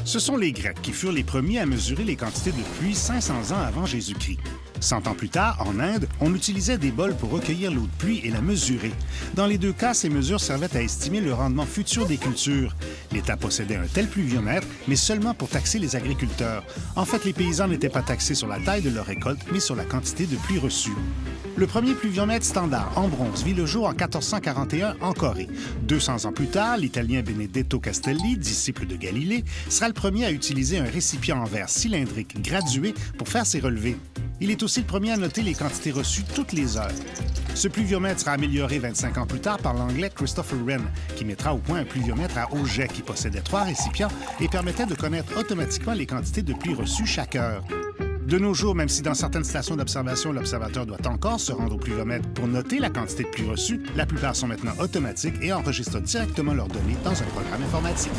Ce sont les Grecs qui furent les premiers à mesurer les quantités de pluie 500 ans avant Jésus-Christ. 100 ans plus tard, en Inde, on utilisait des bols pour recueillir l'eau de pluie et la mesurer. Dans les deux cas, ces mesures servaient à estimer le rendement futur des cultures. L'État possédait un tel pluviomètre, mais seulement pour taxer les agriculteurs. En fait, les paysans n'étaient pas taxés sur la taille de leur récolte, mais sur la quantité de pluie reçue. Le premier pluviomètre standard en bronze vit le jour en 1441 en Corée. 200 ans plus tard, l'Italien Benedetto Castelli, disciple de Galilée, sera le premier à utiliser un récipient en verre cylindrique gradué pour faire ses relevés. Il est aussi le premier à noter les quantités reçues toutes les heures. Ce pluviomètre sera amélioré 25 ans plus tard par l'Anglais Christopher Wren, qui mettra au point un pluviomètre à eau jet qui possédait 3 récipients et permettait de connaître automatiquement les quantités de pluie reçues chaque heure. De nos jours, même si dans certaines stations d'observation, l'observateur doit encore se rendre au pluviomètre pour noter la quantité de pluie reçue, la plupart sont maintenant automatiques et enregistrent directement leurs données dans un programme informatique.